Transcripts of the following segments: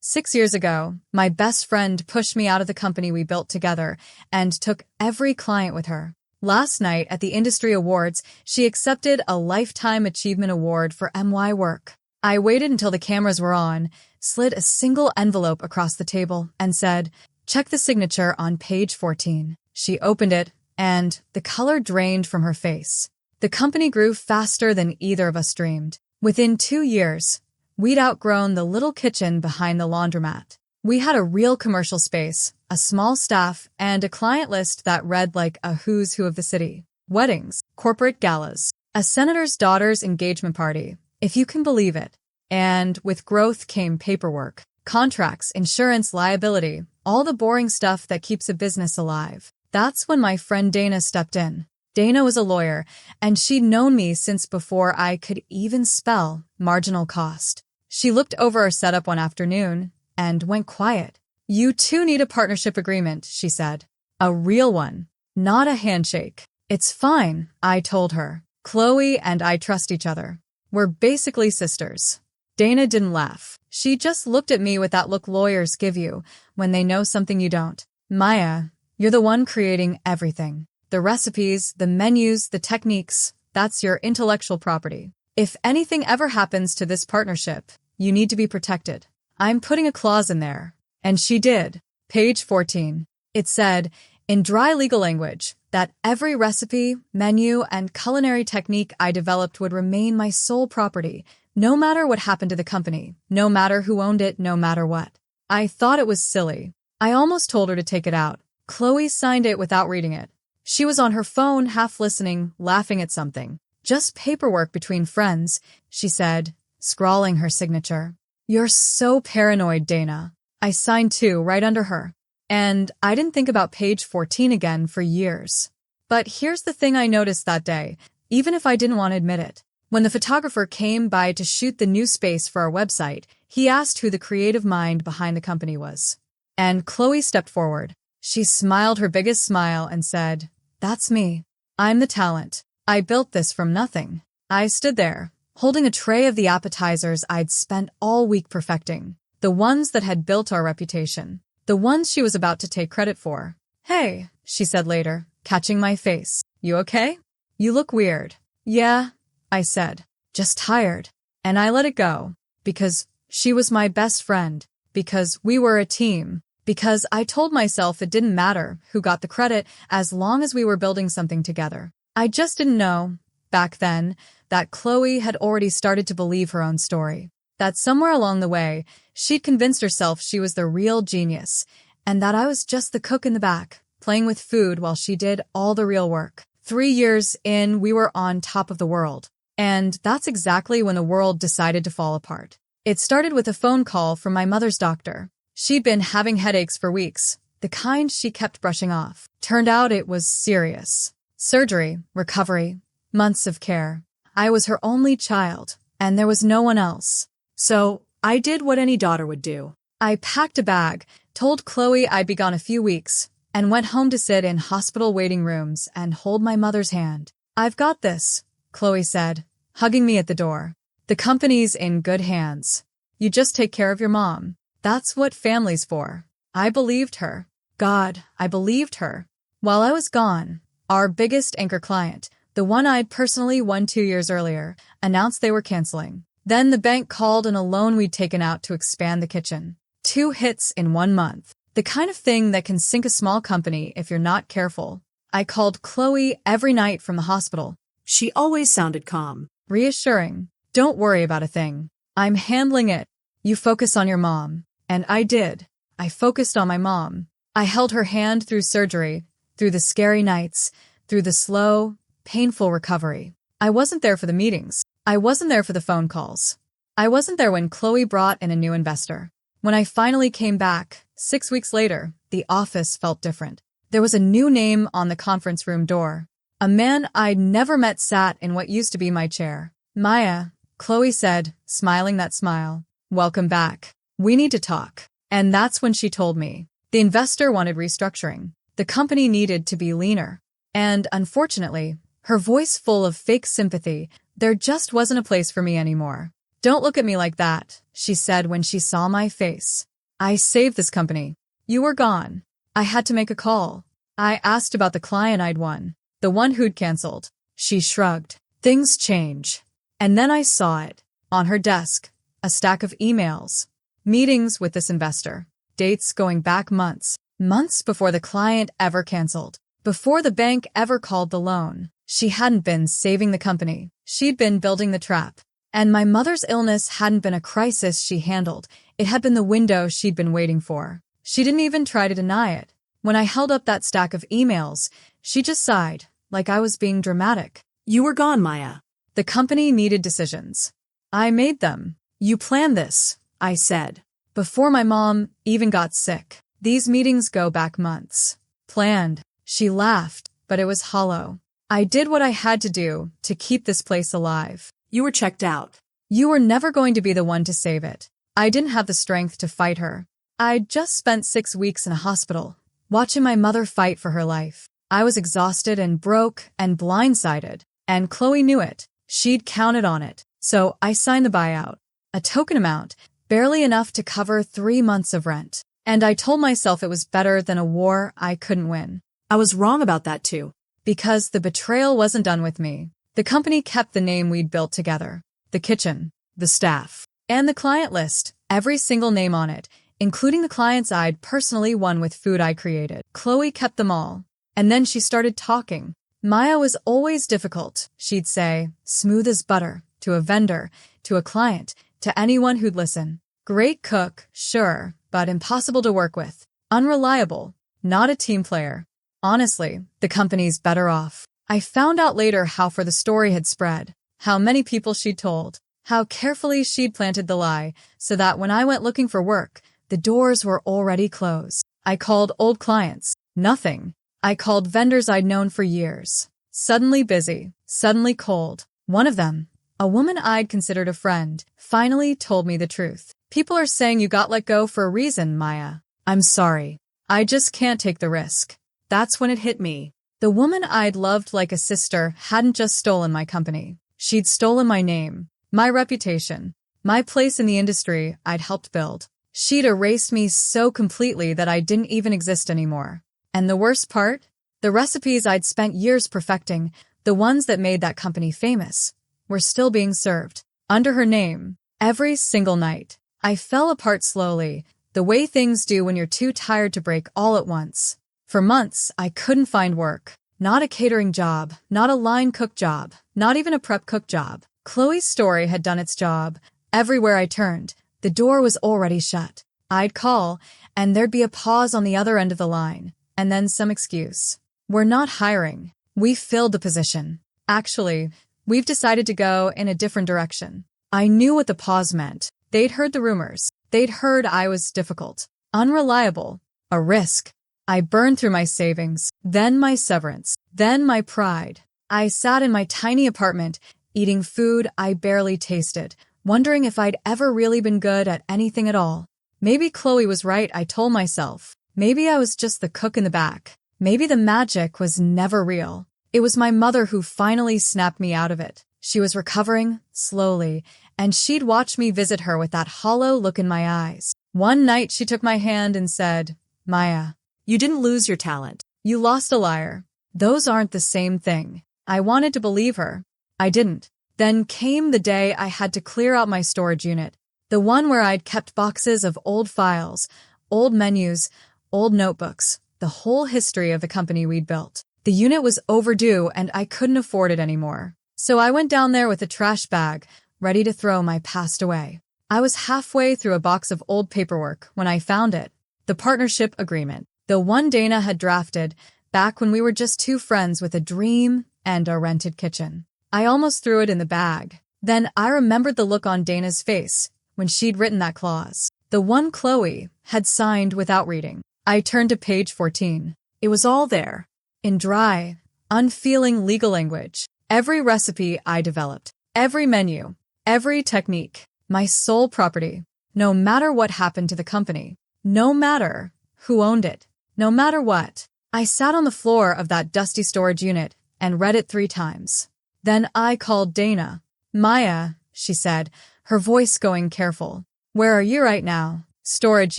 6 years ago, my best friend pushed me out of the company we built together and took every client with her. Last night at the industry awards, she accepted a Lifetime Achievement Award for MY work. I waited until the cameras were on, slid a single envelope across the table, and said, "Check the signature on page 14. She opened it, and the color drained from her face. The company grew faster than either of us dreamed. Within 2 years, we'd outgrown the little kitchen behind the laundromat. We had a real commercial space, a small staff, and a client list that read like a who's who of the city. Weddings, corporate galas, a senator's daughter's engagement party, if you can believe it. And with growth came paperwork, contracts, insurance, liability, all the boring stuff that keeps a business alive. That's when my friend Dana stepped in. Dana was a lawyer, and she'd known me since before I could even spell marginal cost. She looked over our setup one afternoon and went quiet. "You two need a partnership agreement," she said. "A real one, not a handshake." "It's fine," I told her. "Chloe and I trust each other. We're basically sisters." Dana didn't laugh. She just looked at me with that look lawyers give you when they know something you don't. "Maya, you're the one creating everything. The recipes, the menus, the techniques, that's your intellectual property. If anything ever happens to this partnership, you need to be protected. I'm putting a clause in there." And she did. Page 14. It said, in dry legal language, that every recipe, menu, and culinary technique I developed would remain my sole property, no matter what happened to the company, no matter who owned it, no matter what. I thought it was silly. I almost told her to take it out. Chloe signed it without reading it. She was on her phone, half listening, laughing at something. "Just paperwork between friends," she said, scrawling her signature. "You're so paranoid, Dana." I signed too, right under her. And I didn't think about page 14 again for years. But here's the thing I noticed that day, even if I didn't want to admit it. When the photographer came by to shoot the new space for our website, he asked who the creative mind behind the company was. And Chloe stepped forward. She smiled her biggest smile and said, "That's me. I'm the talent. I built this from nothing." I stood there, holding a tray of the appetizers I'd spent all week perfecting, the ones that had built our reputation, the ones she was about to take credit for. "Hey," she said later, catching my face. "You okay? You look weird." "Yeah," I said, "just tired." And I let it go, because she was my best friend, because we were a team, because I told myself it didn't matter who got the credit as long as we were building something together. I just didn't know, back then, that Chloe had already started to believe her own story. That somewhere along the way, she'd convinced herself she was the real genius, and that I was just the cook in the back, playing with food while she did all the real work. 3 years in, we were on top of the world. And that's exactly when the world decided to fall apart. It started with a phone call from my mother's doctor. She'd been having headaches for weeks, the kind she kept brushing off. Turned out it was serious. Surgery, recovery, months of care. I was her only child, and there was no one else. So I did what any daughter would do. I packed a bag, told Chloe I'd be gone a few weeks, and went home to sit in hospital waiting rooms and hold my mother's hand. "I've got this," Chloe said, hugging me at the door. "The company's in good hands. You just take care of your mom. That's what family's for." I believed her. God, I believed her. While I was gone, our biggest anchor client, the one I'd personally won 2 years earlier, announced they were canceling. Then the bank called on a loan we'd taken out to expand the kitchen. 2 hits in 1 month. The kind of thing that can sink a small company if you're not careful. I called Chloe every night from the hospital. She always sounded calm. Reassuring. "Don't worry about a thing. I'm handling it. You focus on your mom." And I did. I focused on my mom. I held her hand through surgery, through the scary nights, through the slow, painful recovery. I wasn't there for the meetings. I wasn't there for the phone calls. I wasn't there when Chloe brought in a new investor. When I finally came back, 6 weeks later, the office felt different. There was a new name on the conference room door. A man I'd never met sat in what used to be my chair. "Maya," Chloe said, smiling that smile. "Welcome back. We need to talk." And that's when she told me. The investor wanted restructuring. The company needed to be leaner. And unfortunately, her voice full of fake sympathy, there just wasn't a place for me anymore. "Don't look at me like that," she said when she saw my face. "I saved this company. You were gone. I had to make a call. I asked about the client I'd won, the one who'd canceled." She shrugged. "Things change." And then I saw it. On her desk, a stack of emails. Meetings with this investor. Dates going back months. Months before the client ever canceled. Before the bank ever called the loan. She hadn't been saving the company. She'd been building the trap. And my mother's illness hadn't been a crisis she handled. It had been the window she'd been waiting for. She didn't even try to deny it. When I held up that stack of emails, she just sighed, like I was being dramatic. "You were gone, Maya." The company needed decisions. I made them. "You planned this," I said. "Before my mom even got sick. These meetings go back months." "Planned." She laughed, but it was hollow. "I did what I had to do to keep this place alive." "You were checked out." "You were never going to be the one to save it." I didn't have the strength to fight her. I'd just spent 6 weeks in a hospital, watching my mother fight for her life. I was exhausted and broke and blindsided, and Chloe knew it. She'd counted on it. So I signed the buyout. A token amount, barely enough to cover 3 months of rent. And I told myself it was better than a war I couldn't win. I was wrong about that too. Because the betrayal wasn't done with me. The company kept the name we'd built together. The kitchen, the staff, and the client list. Every single name on it, including the clients I'd personally won with food I created. Chloe kept them all. And then she started talking. Maya was always difficult, she'd say, smooth as butter, to a vendor, to a client, to anyone who'd listen. Great cook, sure, but impossible to work with. Unreliable, not a team player. Honestly, the company's better off. I found out later how far the story had spread, how many people she'd told, how carefully she'd planted the lie, so that when I went looking for work, the doors were already closed. I called old clients. Nothing. I called vendors I'd known for years. Suddenly busy, suddenly cold. One of them, a woman I'd considered a friend, finally told me the truth. "People are saying you got let go for a reason, Maya." "I'm sorry. I just can't take the risk." That's when it hit me. The woman I'd loved like a sister hadn't just stolen my company. She'd stolen my name, my reputation, my place in the industry I'd helped build. She'd erased me so completely that I didn't even exist anymore. And the worst part? The recipes I'd spent years perfecting, the ones that made that company famous, were still being served, under her name, every single night. I fell apart slowly, the way things do when you're too tired to break all at once. For months, I couldn't find work. Not a catering job, not a line cook job, not even a prep cook job. Chloe's story had done its job. Everywhere I turned, the door was already shut. I'd call, and there'd be a pause on the other end of the line. And then some excuse. "We're not hiring. We filled the position. Actually, we've decided to go in a different direction." I knew what the pause meant. They'd heard the rumors. They'd heard I was difficult, unreliable, a risk. I burned through my savings, then my severance, then my pride. I sat in my tiny apartment, eating food I barely tasted, wondering if I'd ever really been good at anything at all. Maybe Chloe was right, I told myself. Maybe I was just the cook in the back. Maybe the magic was never real. It was my mother who finally snapped me out of it. She was recovering, slowly, and she'd watch me visit her with that hollow look in my eyes. One night she took my hand and said, "Maya, You didn't lose your talent. you lost a liar. Those aren't the same thing." I wanted to believe her. I didn't. Then came the day I had to clear out my storage unit, the one where I'd kept boxes of old files, old menus, old notebooks, the whole history of the company we'd built. The unit was overdue and I couldn't afford it anymore. So I went down there with a trash bag, ready to throw my past away. I was halfway through a box of old paperwork when I found it. The partnership agreement, the one Dana had drafted back when we were just two friends with a dream and a rented kitchen. I almost threw it in the bag. Then I remembered the look on Dana's face when she'd written that clause. The one Chloe had signed without reading. I turned to page 14. It was all there, in dry, unfeeling legal language. Every recipe I developed, every menu, every technique, my sole property. No matter what happened to the company, no matter who owned it, no matter what. I sat on the floor of that dusty storage unit and read it 3 times. Then I called Dana. "Maya," she said, her voice going careful. Where are you right now? Storage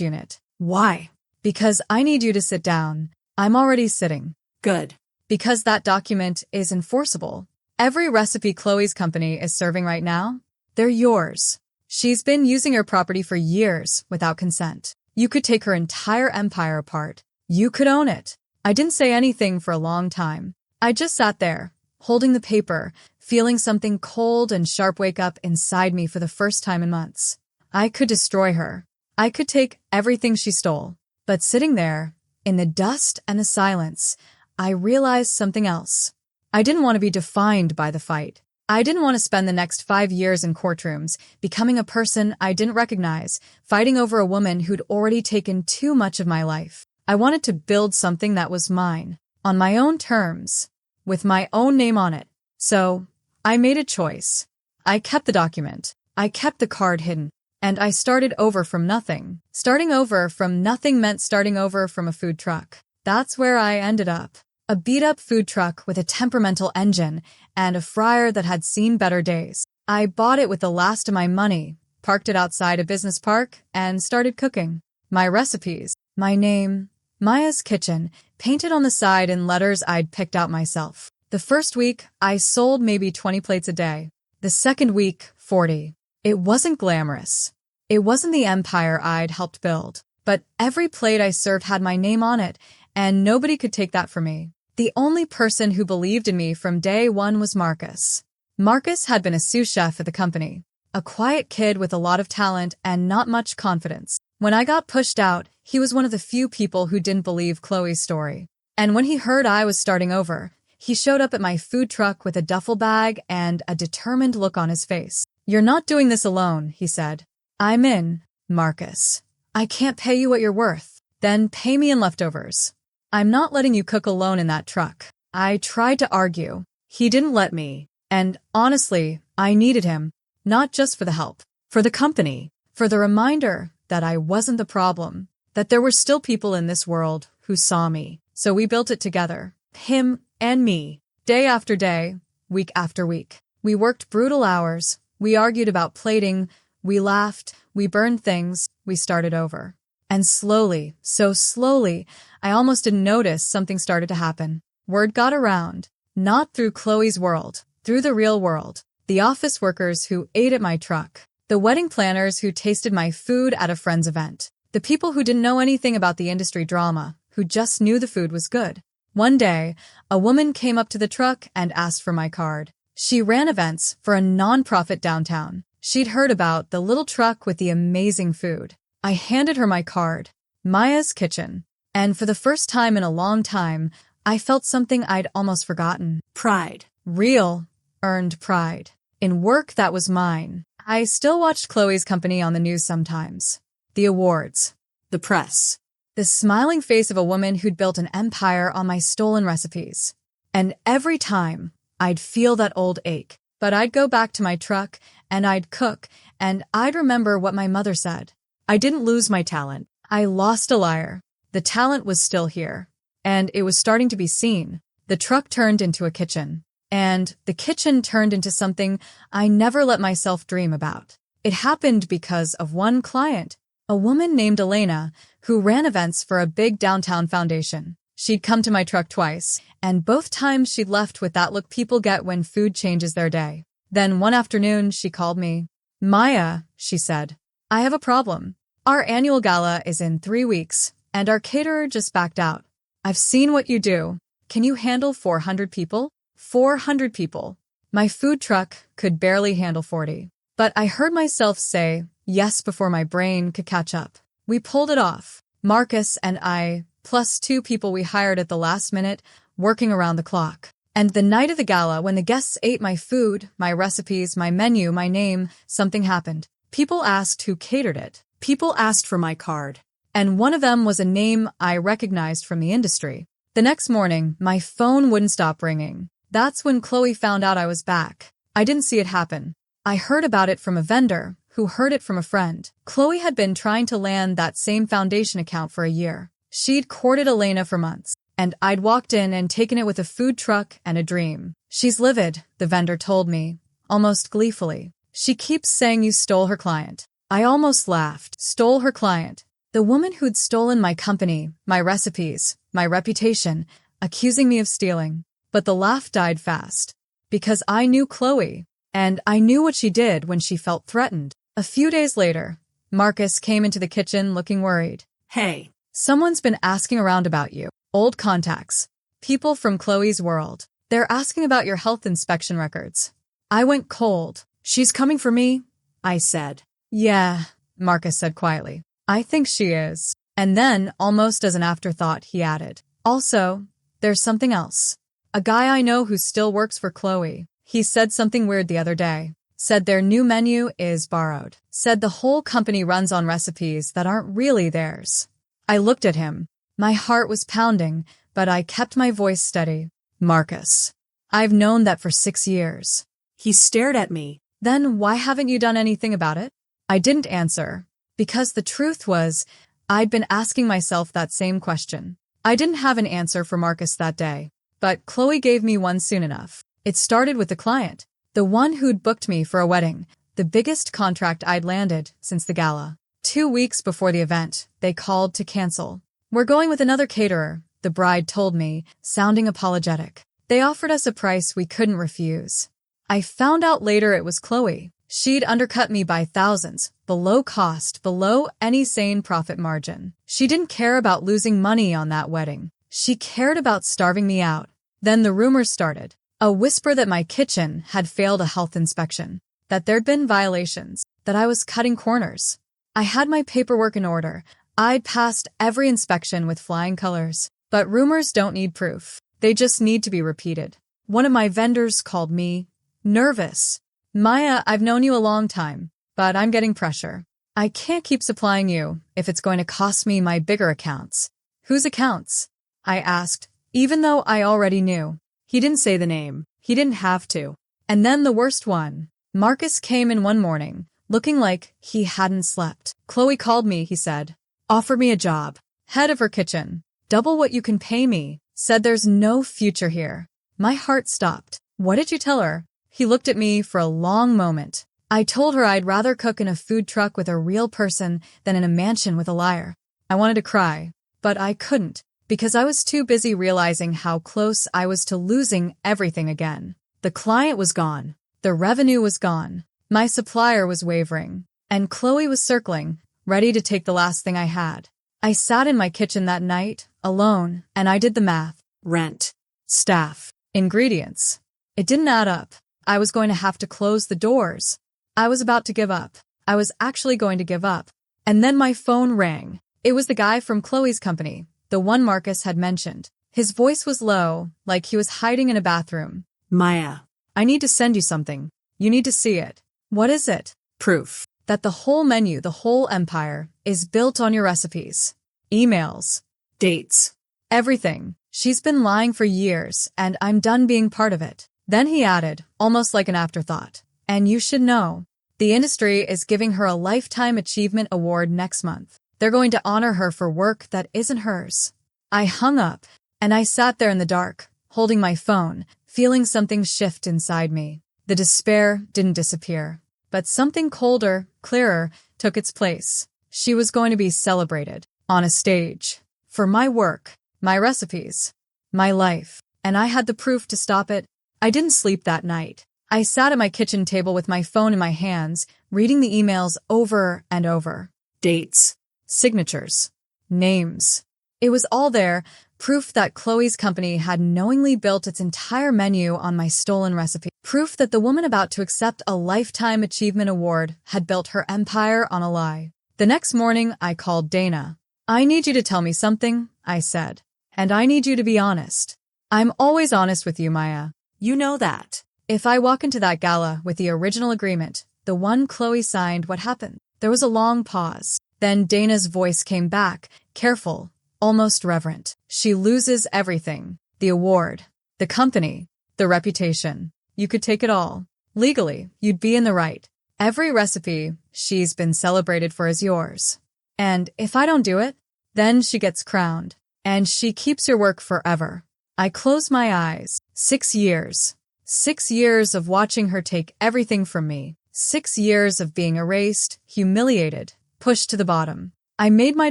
unit. Why? Because I need you to sit down. I'm already sitting. Good. Because that document is enforceable. Every recipe Chloe's company is serving right now, they're yours. She's been using your property for years without consent. You could take her entire empire apart. You could own it. I didn't say anything for a long time. I just sat there, holding the paper, feeling something cold and sharp wake up inside me for the first time in months. I could destroy her. I could take everything she stole. But sitting there, in the dust and the silence, I realized something else. I didn't want to be defined by the fight. I didn't want to spend the next 5 years in courtrooms, becoming a person I didn't recognize, fighting over a woman who'd already taken too much of my life. I wanted to build something that was mine, on my own terms, with my own name on it. So, I made a choice. I kept the document. I kept the card hidden. And I started over from nothing. Starting over from nothing meant starting over from a food truck. That's where I ended up. A beat-up food truck with a temperamental engine and a fryer that had seen better days. I bought it with the last of my money, parked it outside a business park, and started cooking. My recipes, my name, Maya's Kitchen, painted on the side in letters I'd picked out myself. The first week, I sold maybe 20 plates a day. The second week, 40. It wasn't glamorous. It wasn't the empire I'd helped build. But every plate I served had my name on it, and nobody could take that from me. The only person who believed in me from day one was Marcus. Marcus had been a sous chef at the company, a quiet kid with a lot of talent and not much confidence. When I got pushed out, he was one of the few people who didn't believe Chloe's story. And when he heard I was starting over, he showed up at my food truck with a duffel bag and a determined look on his face. "You're not doing this alone," he said. "I'm in, Marcus. I can't pay you what you're worth. Then pay me in leftovers. I'm not letting you cook alone in that truck." I tried to argue. He didn't let me. And honestly, I needed him. Not just for the help. For the company. For the reminder that I wasn't the problem. That there were still people in this world who saw me. So we built it together. Him and me. Day after day. Week after week. We worked brutal hours. We argued about plating. We laughed. We burned things. We started over. And slowly, so slowly, I almost didn't notice something started to happen. Word got around. Not through Chloe's world. Through the real world. The office workers who ate at my truck. The wedding planners who tasted my food at a friend's event. The people who didn't know anything about the industry drama, who just knew the food was good. One day, a woman came up to the truck and asked for my card. She ran events for a non-profit downtown. She'd heard about the little truck with the amazing food. I handed her my card, Maya's Kitchen, and for the first time in a long time, I felt something I'd almost forgotten. Pride. Real, earned pride. In work that was mine. I still watched Chloe's company on the news sometimes. The awards. The press. The smiling face of a woman who'd built an empire on my stolen recipes. And every time, I'd feel that old ache. But I'd go back to my truck, and I'd cook, and I'd remember what my mother said. I didn't lose my talent. I lost a liar. The talent was still here. And it was starting to be seen. The truck turned into a kitchen. And the kitchen turned into something I never let myself dream about. It happened because of one client, a woman named Elena, who ran events for a big downtown foundation. She'd come to my truck twice, and both times she'd left with that look people get when food changes their day. Then one afternoon, she called me. "Maya," she said, "I have a problem. Our annual gala is in 3 weeks, and our caterer just backed out. I've seen what you do. Can you handle 400 people? 400 people. My food truck could barely handle 40. But I heard myself say yes before my brain could catch up. We pulled it off. Marcus and I, plus 2 people we hired at the last minute, working around the clock. And the night of the gala, when the guests ate my food, my recipes, my menu, my name, something happened. People asked who catered it. People asked for my card. And one of them was a name I recognized from the industry. The next morning, my phone wouldn't stop ringing. That's when Chloe found out I was back. I didn't see it happen. I heard about it from a vendor, who heard it from a friend. Chloe had been trying to land that same foundation account for a year. She'd courted Elena for months, and I'd walked in and taken it with a food truck and a dream. "She's livid," the vendor told me, almost gleefully. She keeps saying you stole her client. I almost laughed. Stole her client. The woman who'd stolen my company, my recipes, my reputation, accusing me of stealing. But the laugh died fast. Because I knew Chloe, and I knew what she did when she felt threatened. A few days later, Marcus came into the kitchen looking worried. Hey. Someone's been asking around about you. Old contacts. People from Chloe's world. They're asking about your health inspection records. I went cold. She's coming for me, I said. Yeah, Marcus said quietly. I think she is. And then, almost as an afterthought, he added. Also, there's something else. A guy I know who still works for Chloe. He said something weird the other day. Said their new menu is borrowed. Said the whole company runs on recipes that aren't really theirs. I looked at him. My heart was pounding, but I kept my voice steady. Marcus. I've known that for 6 years. He stared at me. Then why haven't you done anything about it? I didn't answer. Because the truth was, I'd been asking myself that same question. I didn't have an answer for Marcus that day. But Chloe gave me one soon enough. It started with the client. The one who'd booked me for a wedding. The biggest contract I'd landed since the gala. 2 weeks before the event, they called to cancel. We're going with another caterer, the bride told me, sounding apologetic. They offered us a price we couldn't refuse. I found out later it was Chloe. She'd undercut me by thousands, below cost, below any sane profit margin. She didn't care about losing money on that wedding. She cared about starving me out. Then the rumors started. A whisper that my kitchen had failed a health inspection, that there'd been violations, that I was cutting corners. I had my paperwork in order. I'd passed every inspection with flying colors. But rumors don't need proof. They just need to be repeated. One of my vendors called me nervous. Maya, I've known you a long time, but I'm getting pressure. I can't keep supplying you if it's going to cost me my bigger accounts. Whose accounts? I asked, even though I already knew. He didn't say the name. He didn't have to. And then the worst one. Marcus came in one morning, looking like he hadn't slept. Chloe called me, he said. Offered me a job. Head of her kitchen. Double what you can pay me. Said there's no future here. My heart stopped. What did you tell her? He looked at me for a long moment. I told her I'd rather cook in a food truck with a real person than in a mansion with a liar. I wanted to cry, but I couldn't, because I was too busy realizing how close I was to losing everything again. The client was gone. The revenue was gone. My supplier was wavering. And Chloe was circling, ready to take the last thing I had. I sat in my kitchen that night, alone, and I did the math. Rent. Staff. Ingredients. It didn't add up. I was going to have to close the doors. I was about to give up. I was actually going to give up. And then my phone rang. It was the guy from Chloe's company, the one Marcus had mentioned. His voice was low, like he was hiding in a bathroom. Maya. I need to send you something. You need to see it. What is it? Proof. That the whole menu, the whole empire, is built on your recipes. Emails. Dates. Everything. She's been lying for years, and I'm done being part of it. Then he added, almost like an afterthought. And you should know. The industry is giving her a Lifetime Achievement Award next month. They're going to honor her for work that isn't hers. I hung up, and I sat there in the dark, holding my phone, feeling something shift inside me. The despair didn't disappear, but something colder, clearer, took its place. She was going to be celebrated, on a stage. For my work, my recipes, my life. And I had the proof to stop it. I didn't sleep that night. I sat at my kitchen table with my phone in my hands, reading the emails over and over. Dates. Signatures. Names. It was all there, proof that Chloe's company had knowingly built its entire menu on my stolen recipe. Proof that the woman about to accept a Lifetime Achievement Award had built her empire on a lie. The next morning, I called Dana. I need you to tell me something, I said. And I need you to be honest. I'm always honest with you, Maya. You know that. If I walk into that gala with the original agreement, the one Chloe signed, what happened? There was a long pause. Then Dana's voice came back, careful, almost reverent. She loses everything. The award, the company, the reputation. You could take it all. Legally, you'd be in the right. Every recipe she's been celebrated for is yours. And if I don't do it, then she gets crowned. And she keeps your work forever. I closed my eyes. 6 years. 6 years of watching her take everything from me. 6 years of being erased, humiliated, pushed to the bottom. I made my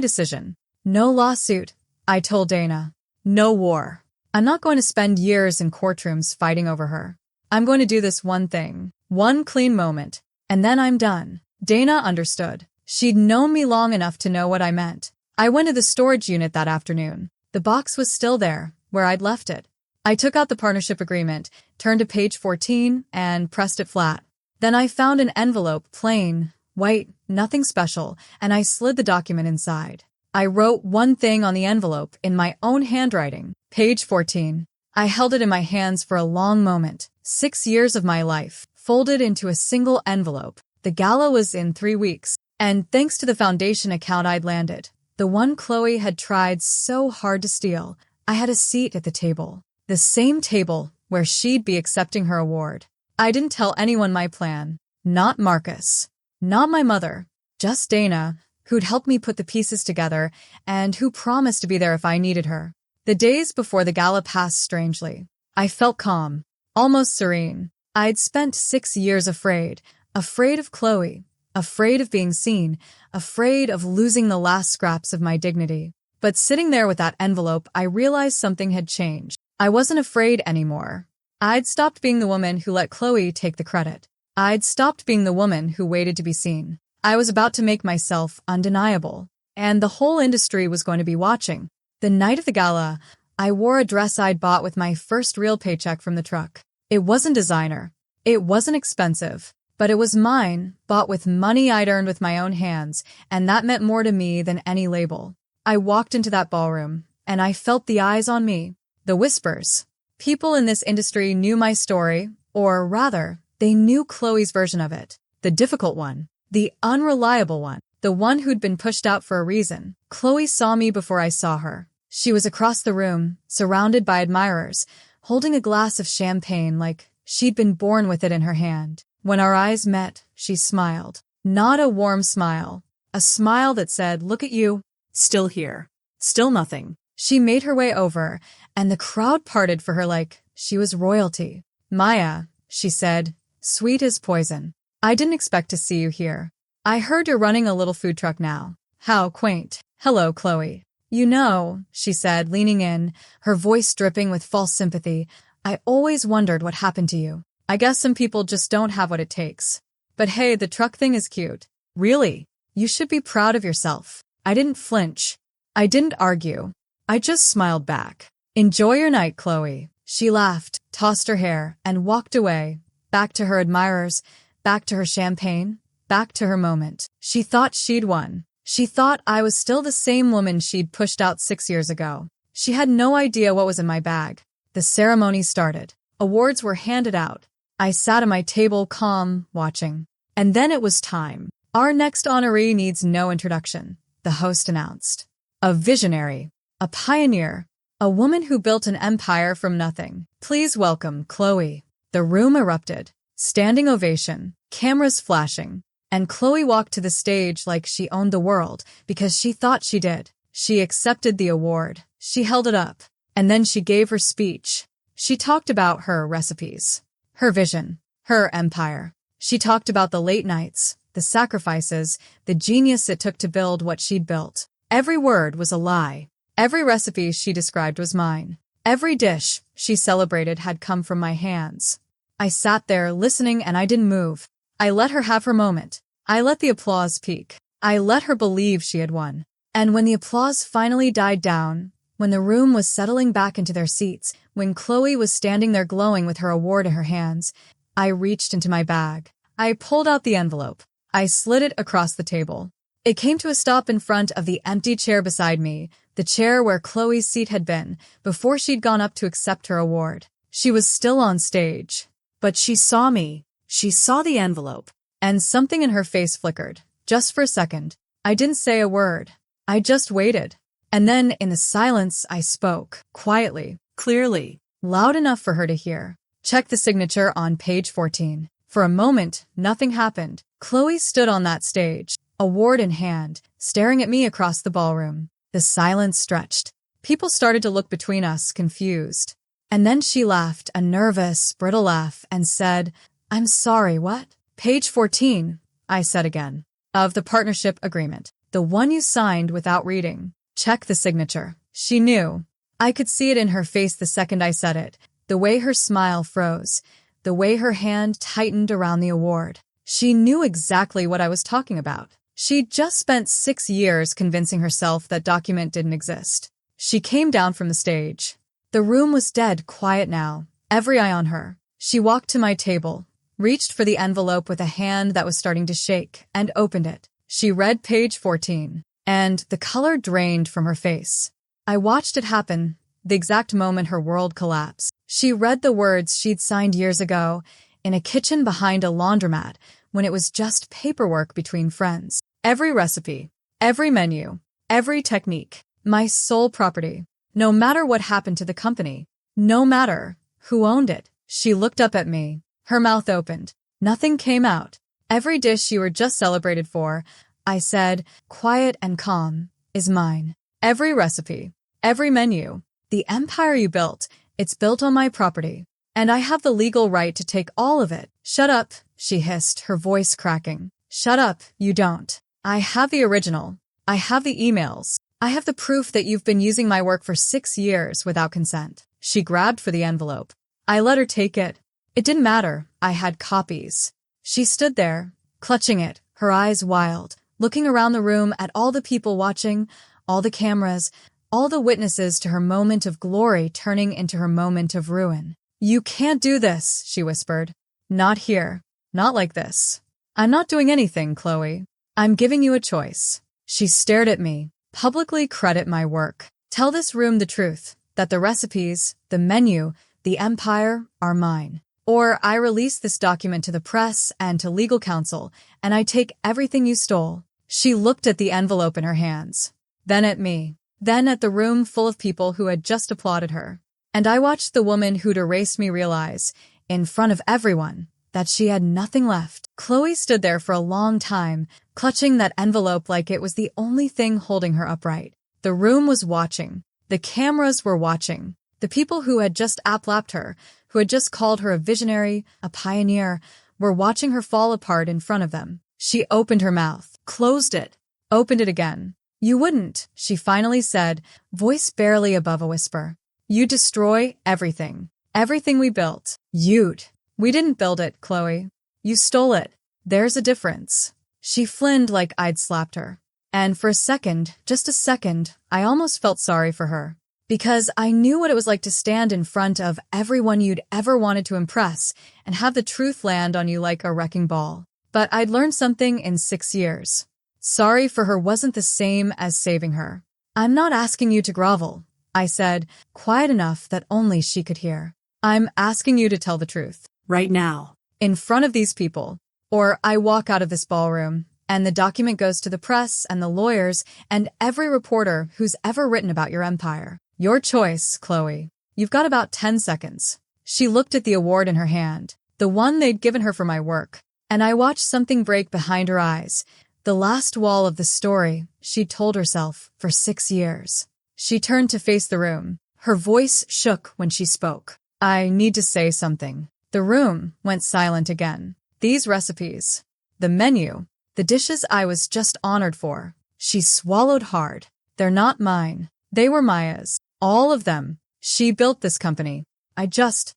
decision. No lawsuit, I told Dana. No war. I'm not going to spend years in courtrooms fighting over her. I'm going to do this one thing, one clean moment, and then I'm done. Dana understood. She'd known me long enough to know what I meant. I went to the storage unit that afternoon. The box was still there, where I'd left it. I took out the partnership agreement, turned to page 14, and pressed it flat. Then I found an envelope, plain, white, nothing special, and I slid the document inside. I wrote one thing on the envelope in my own handwriting. Page 14. I held it in my hands for a long moment. 6 years of my life, folded into a single envelope. The gala was in 3 weeks, and thanks to the foundation account I'd landed, the one Chloe had tried so hard to steal, I had a seat at the table. The same table where she'd be accepting her award. I didn't tell anyone my plan. Not Marcus. Not my mother. Just Dana, who'd helped me put the pieces together and who promised to be there if I needed her. The days before the gala passed strangely. I felt calm, almost serene. I'd spent 6 years afraid of Chloe, afraid of being seen, afraid of losing the last scraps of my dignity. But sitting there with that envelope, I realized something had changed. I wasn't afraid anymore. I'd stopped being the woman who let Chloe take the credit. I'd stopped being the woman who waited to be seen. I was about to make myself undeniable, and the whole industry was going to be watching. The night of the gala, I wore a dress I'd bought with my first real paycheck from the truck. It wasn't designer. It wasn't expensive, but it was mine, bought with money I'd earned with my own hands, and that meant more to me than any label. I walked into that ballroom, and I felt the eyes on me, the whispers. People in this industry knew my story, or rather, they knew Chloe's version of it. The difficult one. The unreliable one. The one who'd been pushed out for a reason. Chloe saw me before I saw her. She was across the room, surrounded by admirers, holding a glass of champagne like she'd been born with it in her hand. When our eyes met, she smiled. Not a warm smile. A smile that said, "Look at you. Still here. Still nothing." She made her way over, and the crowd parted for her like she was royalty. "Maya," she said, "sweet as poison. I didn't expect to see you here. I heard you're running a little food truck now. How quaint." "Hello, Chloe." "You know," she said, leaning in, her voice dripping with false sympathy, "I always wondered what happened to you. I guess some people just don't have what it takes. But hey, the truck thing is cute." "Really? You should be proud of yourself." I didn't flinch. I didn't argue. I just smiled back. "Enjoy your night, Chloe." She laughed, tossed her hair, and walked away, back to her admirers, back to her champagne, back to her moment. She thought she'd won. She thought I was still the same woman she'd pushed out 6 years ago. She had no idea what was in my bag. The ceremony started. Awards were handed out. I sat at my table, calm, watching. And then it was time. "Our next honoree needs no introduction," the host announced. "A visionary. A pioneer. A woman who built an empire from nothing. Please welcome Chloe." The room erupted. Standing ovation. Cameras flashing. And Chloe walked to the stage like she owned the world, because she thought she did. She accepted the award. She held it up. And then she gave her speech. She talked about her recipes. Her vision. Her empire. She talked about the late nights, the sacrifices, the genius it took to build what she'd built. Every word was a lie. Every recipe she described was mine. Every dish she celebrated had come from my hands. I sat there listening and I didn't move. I let her have her moment. I let the applause peak. I let her believe she had won. And when the applause finally died down, when the room was settling back into their seats, when Chloe was standing there glowing with her award in her hands, I reached into my bag. I pulled out the envelope. I slid it across the table. It came to a stop in front of the empty chair beside me, the chair where Chloe's seat had been before she'd gone up to accept her award. She was still on stage. But she saw me. She saw the envelope. And something in her face flickered. Just for a second. I didn't say a word. I just waited. And then, in the silence, I spoke. Quietly. Clearly. Loud enough for her to hear. "Check the signature on page 14. For a moment, nothing happened. Chloe stood on that stage, award in hand, staring at me across the ballroom. The silence stretched. People started to look between us, confused. And then she laughed, a nervous, brittle laugh, and said, "I'm sorry, what?" Page 14, I said again. Of the partnership agreement. The one you signed without reading. Check the signature. She knew. I could see it in her face the second I said it, the way her smile froze, the way her hand tightened around the award. She knew exactly what I was talking about. She'd just spent 6 years convincing herself that document didn't exist. She came down from the stage. The room was dead quiet now, every eye on her. She walked to my table, reached for the envelope with a hand that was starting to shake, and opened it. She read page 14, and the color drained from her face. I watched it happen, the exact moment her world collapsed. She read the words she'd signed years ago, in a kitchen behind a laundromat, when it was just paperwork between friends. Every recipe, every menu, every technique, my sole property. No matter what happened to the company, no matter who owned it. She looked up at me, her mouth opened. Nothing came out. Every dish you were just celebrated for, I said, quiet and calm, is mine. Every recipe, every menu, the empire you built, it's built on my property. And I have the legal right to take all of it. Shut up, she hissed, her voice cracking. Shut up, you don't. I have the original. I have the emails. I have the proof that you've been using my work for 6 years without consent. She grabbed for the envelope. I let her take it. It didn't matter. I had copies. She stood there, clutching it, her eyes wild, looking around the room at all the people watching, all the cameras, all the witnesses to her moment of glory turning into her moment of ruin. You can't do this, she whispered. Not here. Not like this. I'm not doing anything, Chloe. I'm giving you a choice. She stared at me. Publicly credit my work. Tell this room the truth, that the recipes, the menu, the empire are mine. Or I release this document to the press and to legal counsel, and I take everything you stole. She looked at the envelope in her hands. Then at me. Then at the room full of people who had just applauded her. And I watched the woman who'd erased me realize, in front of everyone, that she had nothing left. Chloe stood there for a long time, clutching that envelope like it was the only thing holding her upright. The room was watching. The cameras were watching. The people who had just aplapped her, who had just called her a visionary, a pioneer, were watching her fall apart in front of them. She opened her mouth, closed it, opened it again. You wouldn't, she finally said, voice barely above a whisper. You destroy everything. Everything we built. You'd. We didn't build it, Chloe. You stole it. There's a difference. She flinned like I'd slapped her. And for a second, just a second, I almost felt sorry for her. Because I knew what it was like to stand in front of everyone you'd ever wanted to impress and have the truth land on you like a wrecking ball. But I'd learned something in 6 years. Sorry for her wasn't the same as saving her. I'm not asking you to grovel, I said, quiet enough that only she could hear. I'm asking you to tell the truth. Right now. In front of these people. Or I walk out of this ballroom, and the document goes to the press and the lawyers and every reporter who's ever written about your empire. Your choice, Chloe. You've got about 10 seconds. She looked at the award in her hand, the one they'd given her for my work, and I watched something break behind her eyes, the last wall of the story she'd told herself for 6 years. She turned to face the room. Her voice shook when she spoke. I need to say something. The room went silent again. These recipes, the menu, the dishes I was just honored for. She swallowed hard. They're not mine. They were Maya's. All of them. She built this company. I just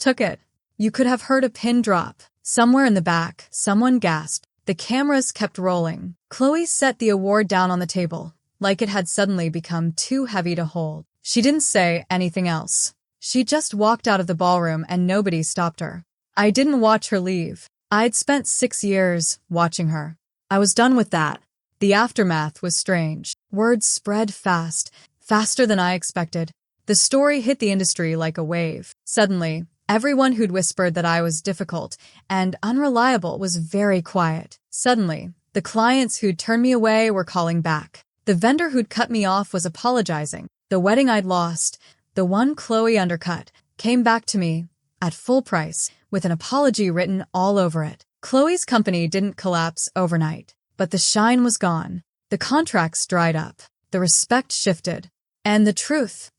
took it. You could have heard a pin drop. Somewhere in the back, someone gasped. The cameras kept rolling. Chloe set the award down on the table, like it had suddenly become too heavy to hold. She didn't say anything else. She just walked out of the ballroom and nobody stopped her. I didn't watch her leave. I'd spent 6 years watching her. I was done with that. The aftermath was strange. Words spread fast, faster than I expected. The story hit the industry like a wave. Suddenly, everyone who'd whispered that I was difficult and unreliable was very quiet. Suddenly, the clients who'd turned me away were calling back. The vendor who'd cut me off was apologizing. The wedding I'd lost, the one Chloe undercut, came back to me, at full price, with an apology written all over it. Chloe's company didn't collapse overnight, but the shine was gone. The contracts dried up. The respect shifted. And the truth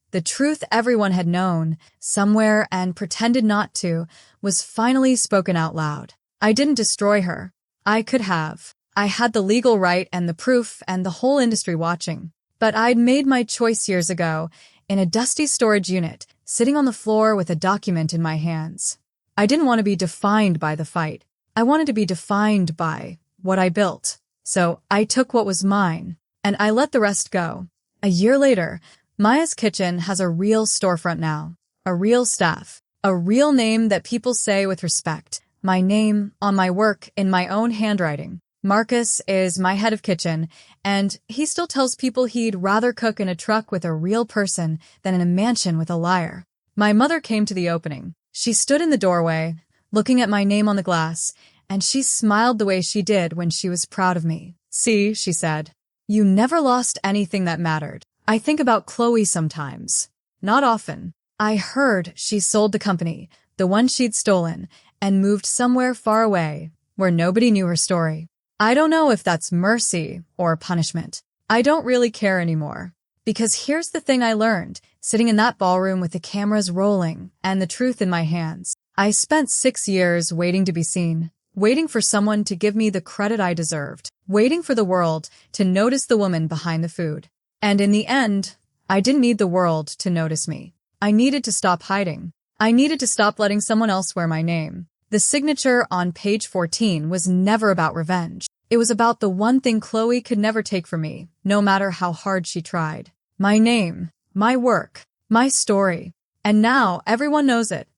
everyone had known, somewhere and pretended not to, was finally spoken out loud. I didn't destroy her. I could have. I had the legal right and the proof and the whole industry watching. But I'd made my choice years ago, in a dusty storage unit, sitting on the floor with a document in my hands. I didn't want to be defined by the fight. I wanted to be defined by what I built. So I took what was mine, and I let the rest go. A year later, Maya's Kitchen has a real storefront now, a real staff, a real name that people say with respect. My name, on my work, in my own handwriting. Marcus is my head of kitchen, and he still tells people he'd rather cook in a truck with a real person than in a mansion with a liar. My mother came to the opening. She stood in the doorway, looking at my name on the glass, and she smiled the way she did when she was proud of me. "See," she said, "you never lost anything that mattered." I think about Chloe sometimes. Not often. I heard she sold the company, the one she'd stolen, and moved somewhere far away, where nobody knew her story. I don't know if that's mercy or punishment. I don't really care anymore. Because here's the thing I learned, sitting in that ballroom with the cameras rolling and the truth in my hands. I spent 6 years waiting to be seen, waiting for someone to give me the credit I deserved, waiting for the world to notice the woman behind the food. And in the end, I didn't need the world to notice me. I needed to stop hiding. I needed to stop letting someone else wear my name. The signature on page 14 was never about revenge. It was about the one thing Chloe could never take from me, no matter how hard she tried. My name, my work, my story. And now everyone knows it.